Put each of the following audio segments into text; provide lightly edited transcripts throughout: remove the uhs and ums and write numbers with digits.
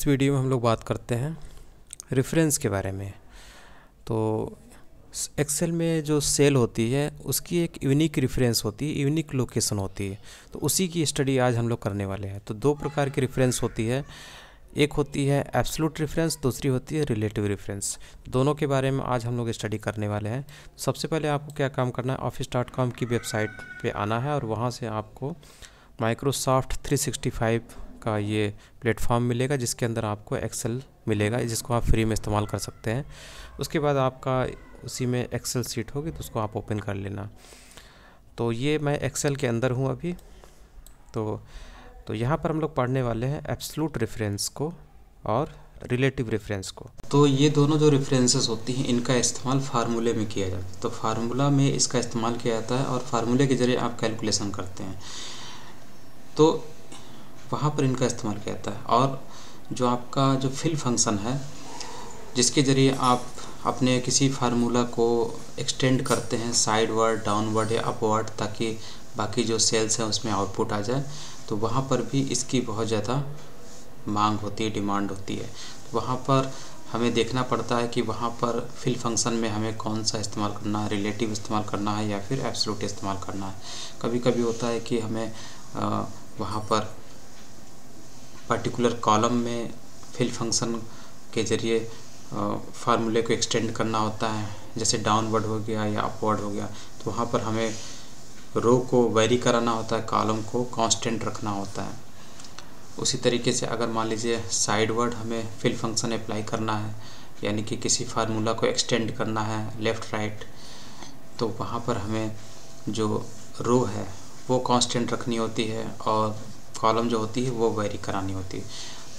इस वीडियो में हम लोग बात करते हैं रेफरेंस के बारे में। तो एक्सेल में जो सेल होती है उसकी एक यूनिक रेफरेंस होती है, यूनिक लोकेशन होती है। तो उसी की स्टडी आज हम लोग करने वाले हैं। तो दो प्रकार की रेफरेंस होती है, एक होती है एब्सोल्यूट रेफरेंस, दूसरी होती है रिलेटिव रेफरेंस। दोनों के बारे में आज हम लोग स्टडी करने वाले हैं। सबसे पहले आपको क्या काम करना है, office.com की वेबसाइट पे आना है और वहाँ से आपको माइक्रोसॉफ्ट 365 का ये प्लेटफॉर्म मिलेगा जिसके अंदर आपको एक्सेल मिलेगा, जिसको आप फ्री में इस्तेमाल कर सकते हैं। उसके बाद आपका उसी में एक्सेल सीट होगी तो उसको आप ओपन कर लेना। तो ये मैं एक्सेल के अंदर हूँ अभी। तो यहाँ पर हम लोग पढ़ने वाले हैं एब्सोल्यूट रेफरेंस को और रिलेटिव रेफरेंस को। तो ये दोनों जो रेफरेंसेस होती हैं इनका इस्तेमाल फार्मूले में किया जाता है। तो फार्मूला में इसका इस्तेमाल किया जाता है और फार्मूले के ज़रिए आप कैलकुलेशन करते हैं, तो वहाँ पर इनका इस्तेमाल किया जाता है। और जो आपका जो फिल फंक्शन है जिसके ज़रिए आप अपने किसी फार्मूला को एक्सटेंड करते हैं साइडवर्ड, डाउनवर्ड या अपवर्ड, ताकि बाकी जो सेल्स हैं उसमें आउटपुट आ जाए, तो वहाँ पर भी इसकी बहुत ज़्यादा मांग होती है, डिमांड होती है। तो वहाँ पर हमें देखना पड़ता है कि वहाँ पर फिल फंक्शन में हमें कौन सा इस्तेमाल करना है, रिलेटिव इस्तेमाल करना है या फिर एब्सोल्यूट इस्तेमाल करना है। कभी कभी होता है कि हमें वहाँ पर पर्टिकुलर कॉलम में फिल फंक्शन के ज़रिए फार्मूले को एक्सटेंड करना होता है, जैसे डाउनवर्ड हो गया या अपवर्ड हो गया, तो वहाँ पर हमें रो को वेरी कराना होता है, कॉलम को कांस्टेंट रखना होता है। उसी तरीके से अगर मान लीजिए साइडवर्ड हमें फिल फंक्शन अप्लाई करना है, यानी कि किसी फार्मूला को एक्सटेंड करना है लेफ़्ट राइट, तो वहाँ पर हमें जो रो है वो कांस्टेंट रखनी होती है और कॉलम जो होती है वो वेरी करानी होती है।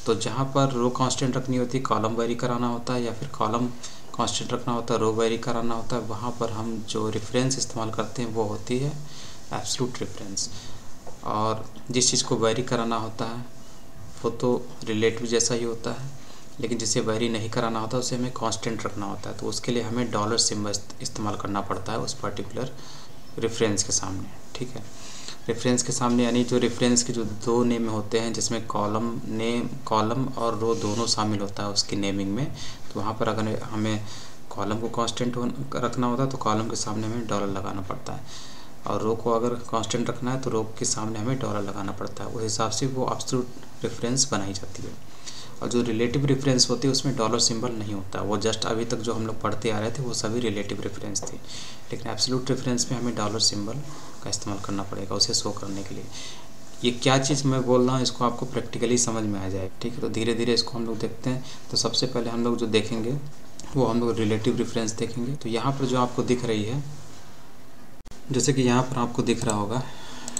तो जहाँ पर रो कांस्टेंट रखनी होती है, कॉलम वेरी कराना होता है, या फिर कॉलम कांस्टेंट रखना होता है, रो वेरी कराना होता है, वहाँ पर हम जो रेफरेंस इस्तेमाल करते हैं वो होती है एब्सोल्यूट रेफरेंस। और जिस चीज़ को वेरी कराना होता है वो तो रिलेटिव जैसा ही होता है, लेकिन जिसे वेरी नहीं कराना होता उसे हमें कांस्टेंट रखना होता है। तो उसके लिए हमें डॉलर सिंबल इस्तेमाल करना पड़ता है उस पर्टिकुलर रेफरेंस के सामने। ठीक है, रेफरेंस के सामने यानी जो रेफरेंस के जो दो नेम होते हैं जिसमें कॉलम और रो दोनों शामिल होता है उसकी नेमिंग में, तो वहाँ पर अगर हमें कॉलम को कांस्टेंट रखना होता है तो कॉलम के सामने हमें डॉलर लगाना पड़ता है, और रो को अगर कांस्टेंट रखना है तो रो के सामने हमें डॉलर लगाना पड़ता है। उस हिसाब से वो एब्सोल्यूट रेफरेंस बनाई जाती है। और जो रिलेटिव रेफरेंस होती है उसमें डॉलर सिंबल नहीं होता। वो जस्ट अभी तक जो हम लोग पढ़ते आ रहे थे वो सभी रिलेटिव रेफरेंस थी, लेकिन एब्सोल्यूट रेफरेंस में हमें डॉलर सिंबल का इस्तेमाल करना पड़ेगा उसे शो करने के लिए। ये क्या चीज़ मैं बोल रहा हूँ इसको आपको प्रैक्टिकली समझ में आ जाए। ठीक है, तो धीरे धीरे इसको हम लोग देखते हैं। तो सबसे पहले हम लोग जो देखेंगे वो हम लोग रिलेटिव रेफरेंस देखेंगे। तो यहाँ पर जो आपको दिख रही है, जैसे कि यहाँ पर आपको दिख रहा होगा,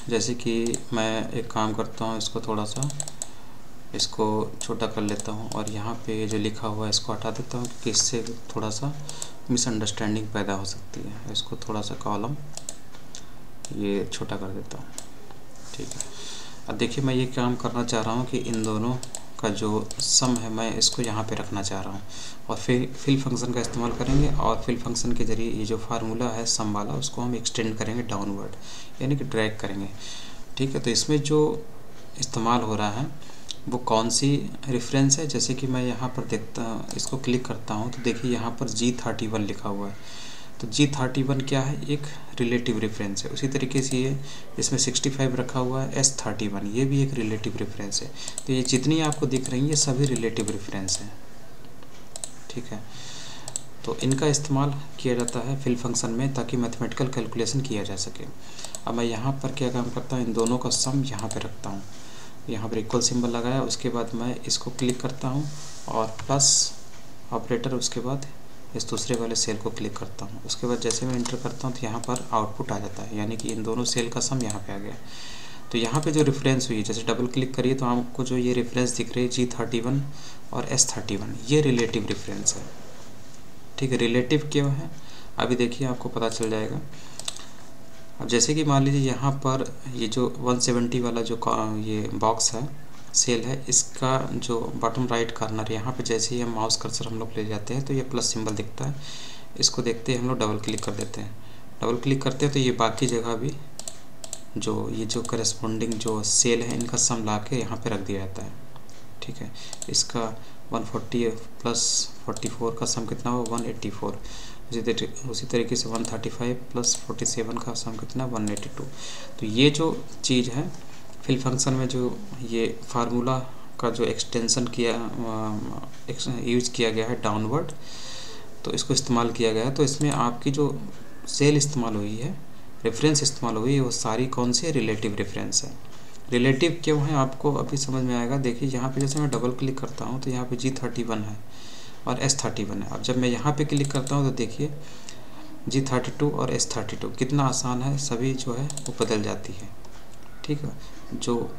जैसे कि मैं एक काम करता हूँ, इसको थोड़ा सा इसको छोटा कर लेता हूँ और यहाँ पे जो लिखा हुआ है इसको हटा देता हूँ क्योंकि इससे थोड़ा सा मिसअंडरस्टैंडिंग पैदा हो सकती है। इसको थोड़ा सा कॉलम ये छोटा कर देता हूँ। ठीक है, अब देखिए मैं ये काम करना चाह रहा हूँ कि इन दोनों का जो सम है मैं इसको यहाँ पे रखना चाह रहा हूँ, और फिर फिल फंक्शन का इस्तेमाल करेंगे और फिल फंक्शन के ज़रिए ये जो फार्मूला है सम वाला उसको हम एक्सटेंड करेंगे डाउनवर्ड, यानी कि ड्रैग करेंगे। ठीक है, तो इसमें जो इस्तेमाल हो रहा है वो कौन सी रेफरेंस है, जैसे कि मैं यहाँ पर देखता इसको क्लिक करता हूँ तो देखिए यहाँ पर G31 लिखा हुआ है। तो G31 क्या है, एक रिलेटिव रेफरेंस है। उसी तरीके से ये इसमें 65 रखा हुआ है, S31 ये भी एक रिलेटिव रेफरेंस है। तो ये जितनी आपको दिख रही हैं ये सभी रिलेटिव रेफरेंस हैं। ठीक है, तो इनका इस्तेमाल किया जाता है फिल फंक्शन में ताकि मैथमेटिकल कैलकुलेशन किया जा सके। अब मैं यहाँ पर क्या काम करता हूँ, इन दोनों का सम यहाँ पर रखता हूँ, यहाँ पर इक्वल सिंबल लगाया, उसके बाद मैं इसको क्लिक करता हूँ और प्लस ऑपरेटर, उसके बाद इस दूसरे वाले सेल को क्लिक करता हूँ। उसके बाद जैसे मैं इंटर करता हूँ तो यहाँ पर आउटपुट आ जाता है, यानी कि इन दोनों सेल का सम यहाँ पे आ गया। तो यहाँ पे जो रेफरेंस हुई है, जैसे डबल क्लिक करिए तो आपको जो ये रेफरेंस दिख रही है G31 और S31, ये रिलेटिव रेफरेंस है। ठीक है, रिलेटिव क्यों है अभी देखिए आपको पता चल जाएगा। अब जैसे कि मान लीजिए यहाँ पर ये जो 170 वाला जो ये बॉक्स है सेल है, इसका जो बॉटम राइट कॉर्नर यहाँ पे जैसे ही हम माउस कर्सर हम लोग ले जाते हैं तो ये प्लस सिंबल दिखता है। इसको देखते ही हम लोग डबल क्लिक कर देते हैं। डबल क्लिक करते हैं तो ये बाकी जगह भी जो ये जो करस्पॉन्डिंग जो सेल है इनका सम ला के यहाँ पे रख दिया जाता है। ठीक है। इसका 140 प्लस 44 का सम कितना हुआ 184। उसी तरीके से 135 प्लस 47 का सम कितना 182। तो ये जो चीज़ है फिल फंक्शन में, जो ये फार्मूला का जो एक्सटेंशन किया यूज किया गया है डाउनवर्ड, तो इसको इस्तेमाल किया गया है। तो इसमें आपकी जो सेल इस्तेमाल हुई है, रेफरेंस इस्तेमाल हुई है, वो सारी कौन सी है, रिलेटिव रेफरेंस है। रिलेटिव क्यों है आपको अभी समझ में आएगा। देखिए यहाँ पे जैसे मैं डबल क्लिक करता हूँ तो यहाँ पे G31 है और S31 है। अब जब मैं यहाँ पे क्लिक करता हूँ तो देखिए G32 और S32 कितना आसान है, सभी जो है वो बदल जाती है, ठीक है। जो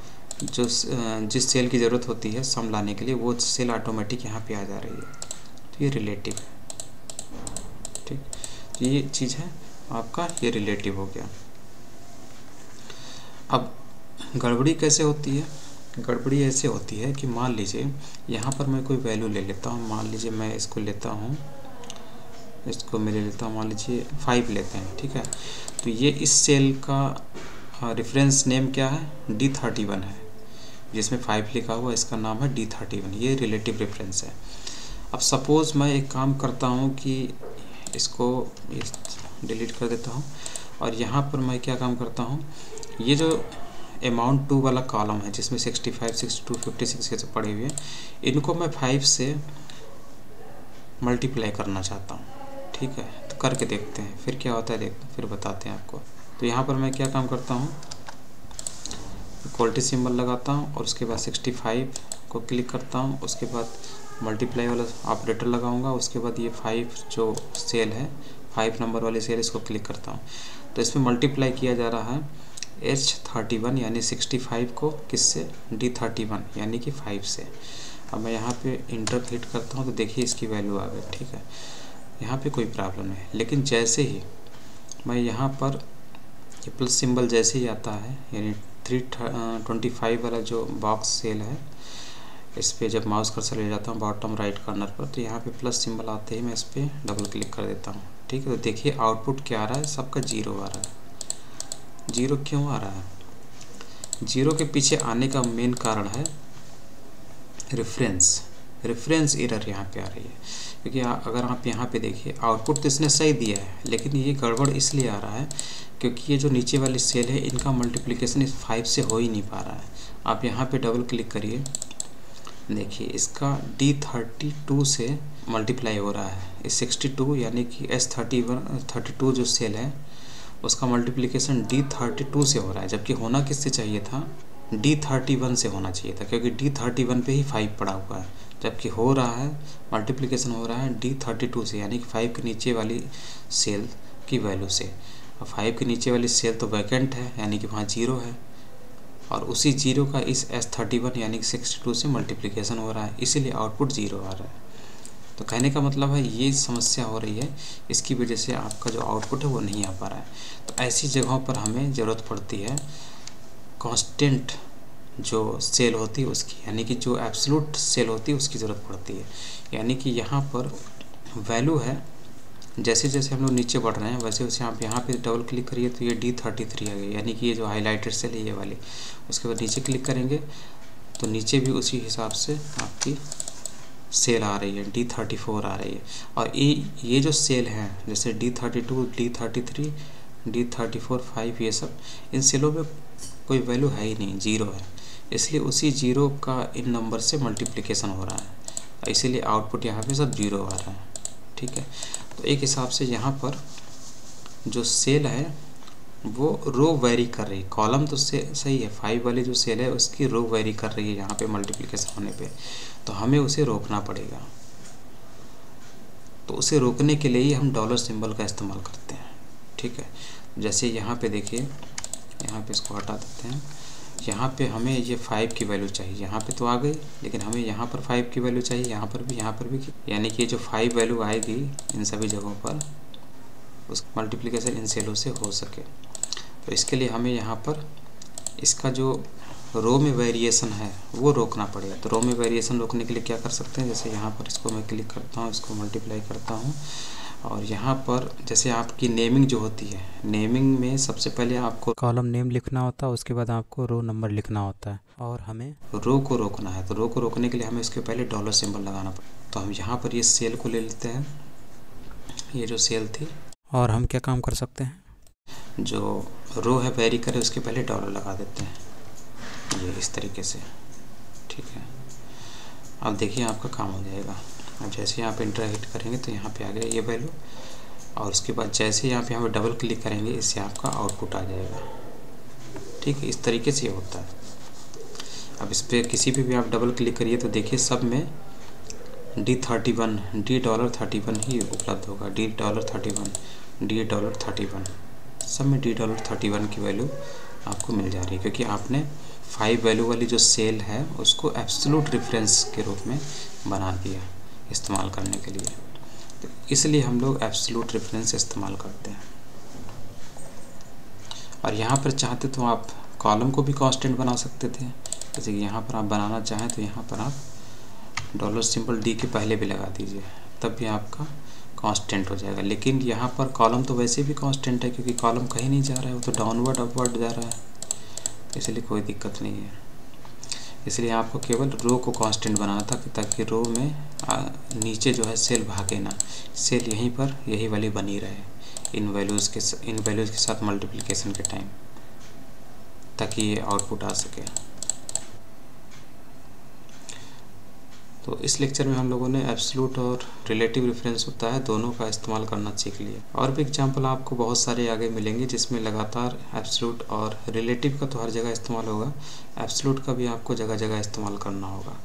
जिस सेल की ज़रूरत होती है सम लाने के लिए वो सेल ऑटोमेटिक यहाँ पे आ जा रही है। तो ये रिलेटिव है, ठीक। तो ये चीज़ है आपका, ये रिलेटिव हो गया। अब गड़बड़ी कैसे होती है, गड़बड़ी ऐसे होती है कि मान लीजिए यहाँ पर मैं कोई वैल्यू ले लेता हूँ। मान लीजिए मैं इसको लेता हूँ, इसको मैं ले लेता हूँ, मान लीजिए 5 लेते हैं, ठीक है। तो ये इस सेल का रेफरेंस नेम क्या है, D31 है, जिसमें 5 लिखा हुआ इसका नाम है D31। ये रिलेटिव रेफरेंस है। अब सपोज़ मैं एक काम करता हूँ कि इसको डिलीट कर देता हूँ और यहाँ पर मैं क्या काम करता हूँ, ये जो अमाउंट 2 वाला कॉलम है जिसमें 65, 62, 56 ये सब पड़े हुए हैं, इनको मैं 5 से मल्टीप्लाई करना चाहता हूँ, ठीक है। तो करके देखते हैं फिर क्या होता है, फिर बताते हैं आपको। तो यहाँ पर मैं क्या काम करता हूँ, इक्वलिटी सिंबल लगाता हूँ और उसके बाद 65 को क्लिक करता हूँ, उसके बाद मल्टीप्लाई वाला ऑपरेटर लगाऊंगा, उसके बाद ये 5 जो सेल है, 5 नंबर वाली सेल, इसको क्लिक करता हूँ। तो इसमें मल्टीप्लाई किया जा रहा है H31 यानी 65 को किससे, D31 यानी कि 5 से। अब मैं यहाँ पे इंटर हिट करता हूँ तो देखिए इसकी वैल्यू आ गई, ठीक है। यहाँ पे कोई प्रॉब्लम नहीं। लेकिन जैसे ही मैं यहाँ पर ये प्लस सिंबल जैसे ही आता है, यानी 325 वाला जो बॉक्स सेल है, इस पर जब माउस कर्सर ले जाता हूँ बॉटम राइट कॉर्नर पर, तो यहाँ पे प्लस सिंबल आते ही मैं इस पर डबल क्लिक कर देता हूँ, ठीक है। तो देखिए आउटपुट क्या आ रहा है, सबका 0 आ रहा है। 0 क्यों आ रहा है, 0 के पीछे आने का मेन कारण है रेफरेंस एरर यहाँ पे आ रही है। क्योंकि अगर आप यहाँ पे देखिए आउटपुट तो इसने सही दिया है, लेकिन ये गड़बड़ इसलिए आ रहा है क्योंकि ये जो नीचे वाली सेल है इनका मल्टीप्लिकेशन इस 5 से हो ही नहीं पा रहा है। आप यहाँ पे डबल क्लिक करिए, देखिए इसका D32 से मल्टीप्लाई हो रहा है, इस 62 यानी कि S32 जो सेल है उसका मल्टीप्लिकेशन D32 से हो रहा है, जबकि होना किससे चाहिए था, D31 से होना चाहिए था, क्योंकि D31 पे ही 5 पड़ा हुआ है, जबकि हो रहा है मल्टीप्लिकेशन हो रहा है D32 से, यानी कि 5 के नीचे वाली सेल की वैल्यू से। और 5 के नीचे वाली सेल तो वैकेंट है, यानी कि वहाँ 0 है, और उसी 0 का इस S31 यानी कि 62 से मल्टीप्लिकेशन हो रहा है, इसीलिए आउटपुट 0 आ रहा है। तो कहने का मतलब है ये समस्या हो रही है, इसकी वजह से आपका जो आउटपुट है वो नहीं आ पा रहा है। तो ऐसी जगहों पर हमें ज़रूरत पड़ती है कांस्टेंट जो सेल होती है उसकी, यानी कि जो एब्सोल्यूट सेल होती है उसकी ज़रूरत पड़ती है। यानी कि यहाँ पर वैल्यू है, जैसे जैसे हम लोग नीचे बढ़ रहे हैं वैसे वैसे आप यहाँ पे डबल क्लिक करिए तो ये D33 आ गई, यानी कि ये जो हाईलाइटेड सेल है ये वाली। उसके बाद नीचे क्लिक करेंगे तो नीचे भी उसी हिसाब से आपकी सेल आ रही है, D34 आ रही है। और ये जो सेल हैं जैसे D32, D33, D34, 5, ये सब, इन सेलों में कोई वैल्यू है ही नहीं, 0 है, इसलिए उसी 0 का इन नंबर से मल्टीप्लिकेशन हो रहा है, इसीलिए आउटपुट यहाँ पे सब 0 आ रहा है, ठीक है। तो एक हिसाब से यहाँ पर जो सेल है वो रो वेरी कर रही है, कॉलम तो सही है, 5 वाली जो सेल है उसकी रो वेरी कर रही है यहाँ पे मल्टीप्लिकेशन होने पे, तो हमें उसे रोकना पड़ेगा। तो उसे रोकने के लिए ही हम डॉलर सिंबल का इस्तेमाल करते हैं, ठीक है। जैसे यहाँ पे देखिए, यहाँ पे इसको हटा देते हैं, यहाँ पे हमें ये 5 की वैल्यू चाहिए, यहाँ पे तो आ गई, लेकिन हमें यहाँ पर 5 की वैल्यू चाहिए, यहाँ पर भी, यानी कि जो 5 वैल्यू आएगी इन सभी जगहों पर उस मल्टीप्लिकेशन इन सेलों से हो सके। तो इसके लिए हमें यहाँ पर इसका जो रो में वेरिएशन है वो रोकना पड़ेगा। तो रो में वेरिएशन रोकने के लिए क्या कर सकते हैं, जैसे यहाँ पर इसको मैं क्लिक करता हूँ, इसको मल्टीप्लाई करता हूँ और यहाँ पर जैसे आपकी नेमिंग जो होती है, नेमिंग में सबसे पहले आपको कॉलम नेम लिखना होता है, उसके बाद आपको रो नंबर लिखना होता है और हमें रो को रोकना है। तो रो को रोकने के लिए हमें इसके पहले डॉलर सिंबल लगाना पड़ेगा। तो हम यहाँ पर ये सेल को ले लेते हैं, ये जो सेल थी, और हम क्या काम कर सकते हैं, जो रो है वेरी करे उसके पहले डॉलर लगा देते हैं, ये इस तरीके से। ठीक है, अब देखिए आपका काम हो जाएगा। अब जैसे आप इंटर हिट करेंगे तो यहाँ पे आ गया ये वैल्यू, और उसके बाद जैसे यहाँ पे डबल क्लिक करेंगे इससे आपका आउटपुट आ जाएगा। ठीक है, इस तरीके से होता है। अब इस पर किसी पे भी आप डबल क्लिक करिए तो देखिए सब में $31 ही उपलब्ध होगा। $31 सब में $31 की वैल्यू आपको मिल जा रही है, क्योंकि आपने 5 वैल्यू वाली जो सेल है उसको एब्सोल्यूट रेफरेंस के रूप में बना दिया इस्तेमाल करने के लिए। तो इसलिए हम लोग एब्सोल्यूट रेफरेंस इस्तेमाल करते हैं। और यहाँ पर चाहते तो आप कॉलम को भी कांस्टेंट बना सकते थे, जैसे कि यहाँ पर आप बनाना चाहें तो यहाँ पर आप डॉलर सिंबल डी के पहले भी लगा दीजिए, तब भी आपका कांस्टेंट हो जाएगा। लेकिन यहाँ पर कॉलम तो वैसे भी कांस्टेंट है, क्योंकि कॉलम कहीं नहीं जा रहा है, वो तो डाउनवर्ड अपवर्ड जा रहा है, इसलिए कोई दिक्कत नहीं है। इसलिए आपको केवल रो को कांस्टेंट बनाना था, ताकि रो में नीचे जो है सेल भागे ना, सेल यहीं पर यही वाली बनी रहे इन वैल्यूज़ के साथ मल्टीप्लिकेशन के टाइम, ताकि ये आउटपुट आ सके। तो इस लेक्चर में हम लोगों ने एब्सोल्यूट और रिलेटिव रेफरेंस होता है दोनों का इस्तेमाल करना सीख लिया। और भी एग्जांपल आपको बहुत सारे आगे मिलेंगे जिसमें लगातार एब्सोल्यूट और रिलेटिव का तो हर जगह इस्तेमाल होगा, एब्सोल्यूट का भी आपको जगह जगह इस्तेमाल करना होगा।